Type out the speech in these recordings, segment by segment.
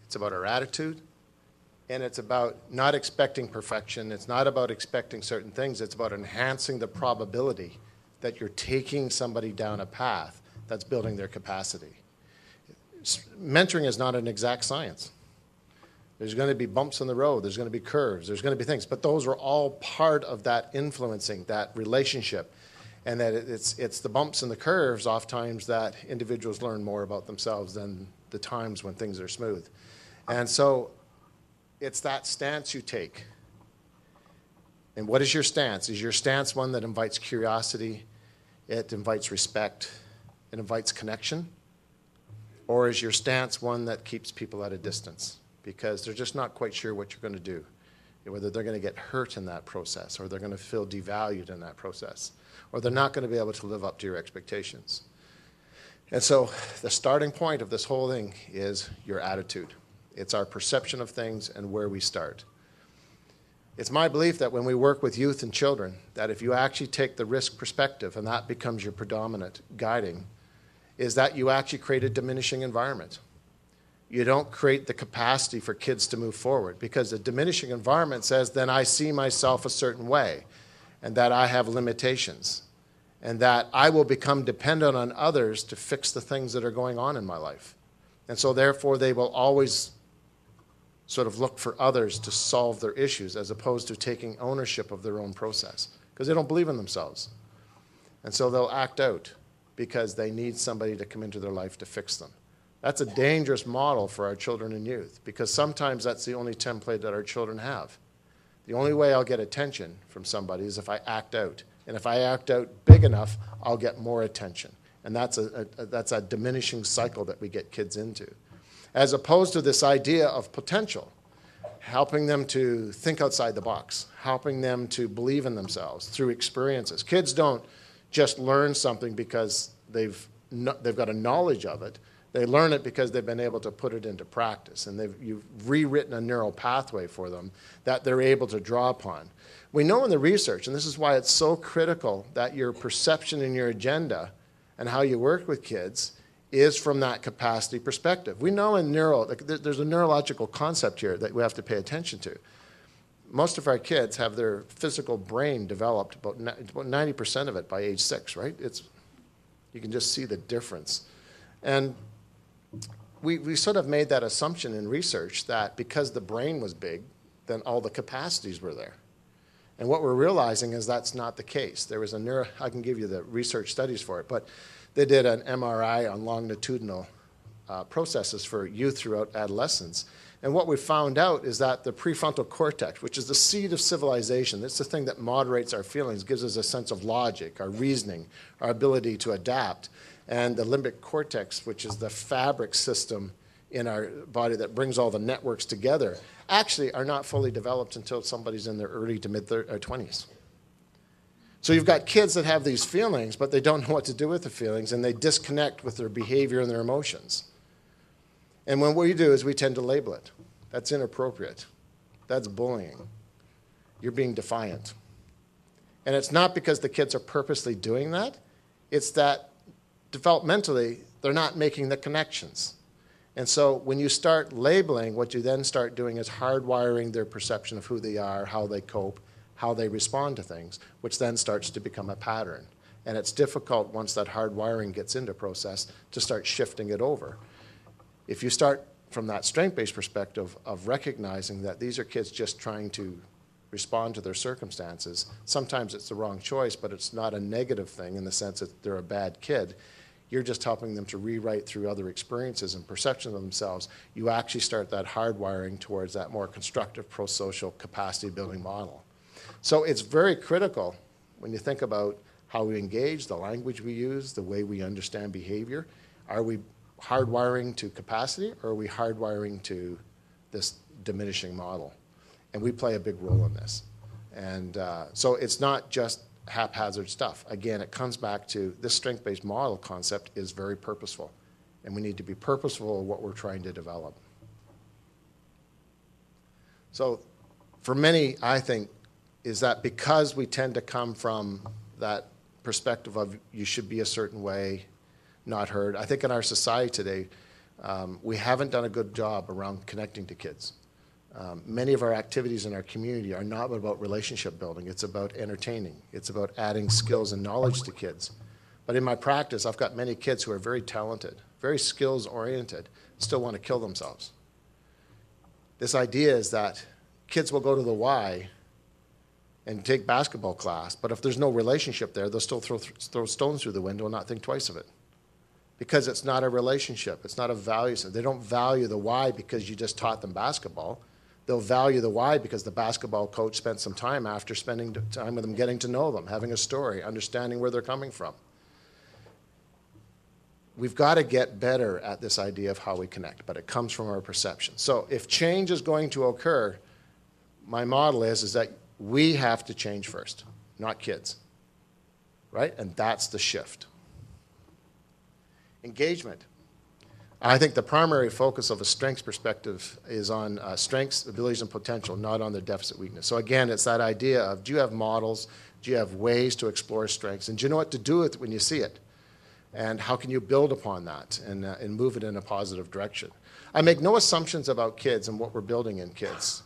It's about our attitude. And it's about not expecting perfection. It's not about expecting certain things. It's about enhancing the probability that you're taking somebody down a path that's building their capacity. Mentoring is not an exact science. There's going to be bumps in the road. There's going to be curves. There's going to be things. But those are all part of that influencing, that relationship. And that it's the bumps and the curves oftentimes that individuals learn more about themselves than the times when things are smooth. And so it's that stance you take. And what is your stance? Is your stance one that invites curiosity? It invites respect? It invites connection? Or is your stance one that keeps people at a distance because they're just not quite sure what you're going to do, whether they're going to get hurt in that process or they're going to feel devalued in that process or they're not going to be able to live up to your expectations? And so the starting point of this whole thing is your attitude. It's our perception of things and where we start. It's my belief that when we work with youth and children, that if you actually take the risk perspective and that becomes your predominant guiding, is that you actually create a diminishing environment. You don't create the capacity for kids to move forward because the diminishing environment says, then I see myself a certain way and that I have limitations and that I will become dependent on others to fix the things that are going on in my life. And so therefore they will always sort of look for others to solve their issues as opposed to taking ownership of their own process because they don't believe in themselves. And so they'll act out because they need somebody to come into their life to fix them. That's a dangerous model for our children and youth because sometimes that's the only template that our children have. The only way I'll get attention from somebody is if I act out. And if I act out big enough, I'll get more attention. And that's a diminishing cycle that we get kids into. As opposed to this idea of potential, helping them to think outside the box, helping them to believe in themselves through experiences. Kids don't just learn something because they've got a knowledge of it. They learn it because they've been able to put it into practice, and you've rewritten a neural pathway for them that they're able to draw upon. We know in the research, and this is why it's so critical that your perception and your agenda and how you work with kids is from that capacity perspective. We know there's a neurological concept here that we have to pay attention to. Most of our kids have their physical brain developed, about 90% of it by age 6, right? You can just see the difference. And we sort of made that assumption in research that because the brain was big, then all the capacities were there. And what we're realizing is that's not the case. There was I can give you the research studies for it, but they did an MRI on longitudinal processes for youth throughout adolescence. And what we found out is that the prefrontal cortex, which is the seat of civilization, it's the thing that moderates our feelings, gives us a sense of logic, our reasoning, our ability to adapt. And the limbic cortex, which is the fabric system in our body that brings all the networks together, actually are not fully developed until somebody's in their early to mid-20s. So you've got kids that have these feelings, but they don't know what to do with the feelings, and they disconnect with their behavior and their emotions. And what we do is we tend to label it. That's inappropriate. That's bullying. You're being defiant. And it's not because the kids are purposely doing that. It's that developmentally, they're not making the connections. And so when you start labeling, what you then start doing is hardwiring their perception of who they are, how they cope, how they respond to things, which then starts to become a pattern. And it's difficult once that hardwiring gets into process to start shifting it over. If you start from that strength-based perspective of recognizing that these are kids just trying to respond to their circumstances, sometimes it's the wrong choice, but it's not a negative thing in the sense that they're a bad kid. You're just helping them to rewrite through other experiences and perceptions of themselves. You actually start that hardwiring towards that more constructive pro-social capacity building model. So it's very critical when you think about how we engage, the language we use, the way we understand behavior. Are we hardwiring to capacity, or are we hardwiring to this diminishing model? And we play a big role in this. And so it's not just haphazard stuff. Again, it comes back to this strength-based model concept is very purposeful. And we need to be purposeful in what we're trying to develop. So for many, I think, is that because we tend to come from that perspective of you should be a certain way, not heard. I think in our society today, We haven't done a good job around connecting to kids. Many of our activities in our community are not about relationship building. It's about entertaining. It's about adding skills and knowledge to kids. But in my practice, I've got many kids who are very talented, very skills-oriented, still want to kill themselves. This idea is that kids will go to the Y and take basketball class, but if there's no relationship there, they'll still throw stones through the window and not think twice of it. Because it's not a relationship. It's not a value system. They don't value the why because you just taught them basketball. They'll value the why because the basketball coach spent some time after spending time with them, getting to know them, having a story, understanding where they're coming from. We've got to get better at this idea of how we connect, but it comes from our perception. So if change is going to occur, my model is that we have to change first, not kids, right? And that's the shift. Engagement. I think the primary focus of a strengths perspective is on strengths, abilities, and potential, not on their deficit weakness. So again, it's that idea of, do you have models? Do you have ways to explore strengths? And do you know what to do with it when you see it? And how can you build upon that and move it in a positive direction? I make no assumptions about kids and what we're building in kids.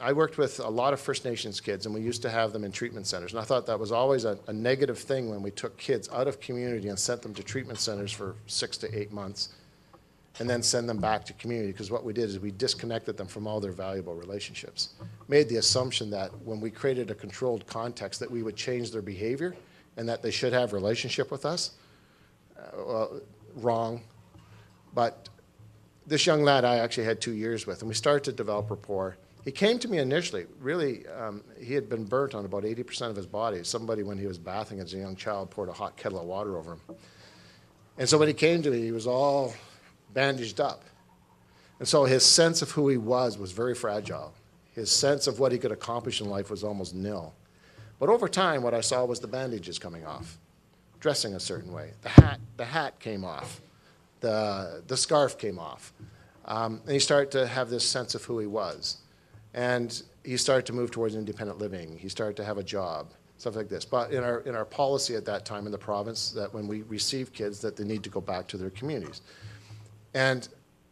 I worked with a lot of First Nations kids, and we used to have them in treatment centers. And I thought that was always a negative thing when we took kids out of community and sent them to treatment centers for 6 to 8 months and then send them back to community, because what we did is we disconnected them from all their valuable relationships. Made the assumption that when we created a controlled context that we would change their behavior and that they should have relationship with us. Well, wrong. But this young lad I actually had 2 years with, and we started to develop rapport. He came to me initially, really, he had been burnt on about 80% of his body. Somebody, when he was bathing as a young child, poured a hot kettle of water over him. And so when he came to me, he was all bandaged up. And so his sense of who he was very fragile. His sense of what he could accomplish in life was almost nil. But over time, what I saw was the bandages coming off, dressing a certain way. The hat came off. The scarf came off. And he started to have this sense of who he was. And he started to move towards independent living. He started to have a job, stuff like this. But in our policy at that time in the province, that when we receive kids, that they need to go back to their communities. And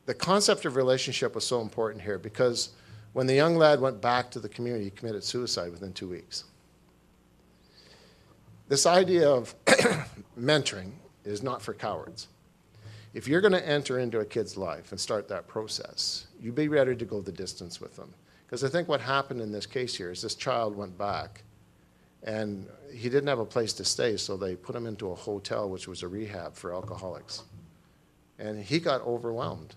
the concept of relationship was so important here, because when the young lad went back to the community, he committed suicide within 2 weeks. This idea of mentoring is not for cowards. If you're going to enter into a kid's life and start that process, you be ready to go the distance with them. Because I think what happened in this case here is this child went back, and he didn't have a place to stay, so they put him into a hotel, which was a rehab for alcoholics. And he got overwhelmed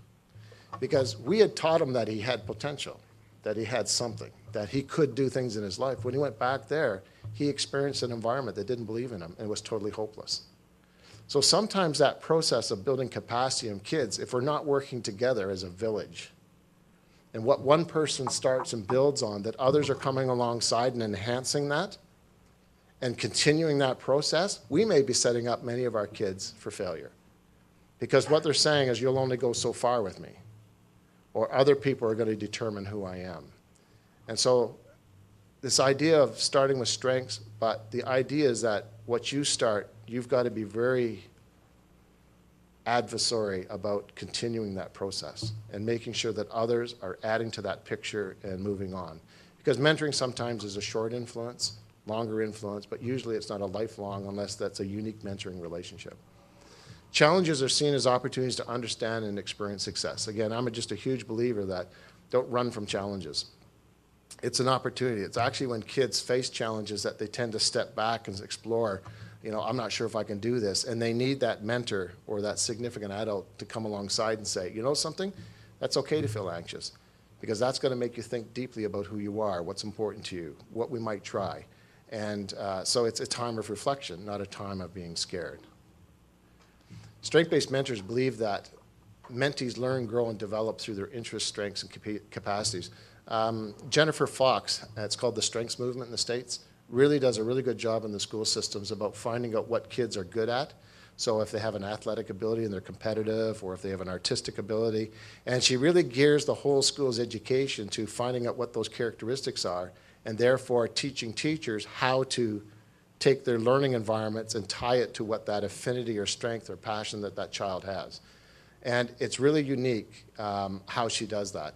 because we had taught him that he had potential, that he had something, that he could do things in his life. When he went back there, he experienced an environment that didn't believe in him and was totally hopeless. So sometimes that process of building capacity in kids, if we're not working together as a village, and what one person starts and builds on, that others are coming alongside and enhancing that and continuing that process, we may be setting up many of our kids for failure. Because what they're saying is, you'll only go so far with me, or other people are going to determine who I am. And so this idea of starting with strengths, but the idea is that what you start, you've got to be very adversary about continuing that process and making sure that others are adding to that picture and moving on. Because mentoring sometimes is a short influence, longer influence, but usually it's not a lifelong unless that's a unique mentoring relationship. Challenges are seen as opportunities to understand and experience success. Again, I'm just a huge believer that don't run from challenges. It's an opportunity. It's actually when kids face challenges that they tend to step back and explore, I'm not sure if I can do this. And they need that mentor or that significant adult to come alongside and say, you know something? That's okay to feel anxious, because that's going to make you think deeply about who you are, what's important to you, what we might try. And so it's a time of reflection, not a time of being scared. Strength-based mentors believe that mentees learn, grow, and develop through their interests, strengths, and capacities. Jennifer Fox, it's called the Strengths Movement in the States, really does a really good job in the school systems about finding out what kids are good at. So if they have an athletic ability and they're competitive, or if they have an artistic ability. And she really gears the whole school's education to finding out what those characteristics are, and therefore teaching teachers how to take their learning environments and tie it to what that affinity or strength or passion that child has. And it's really unique how she does that.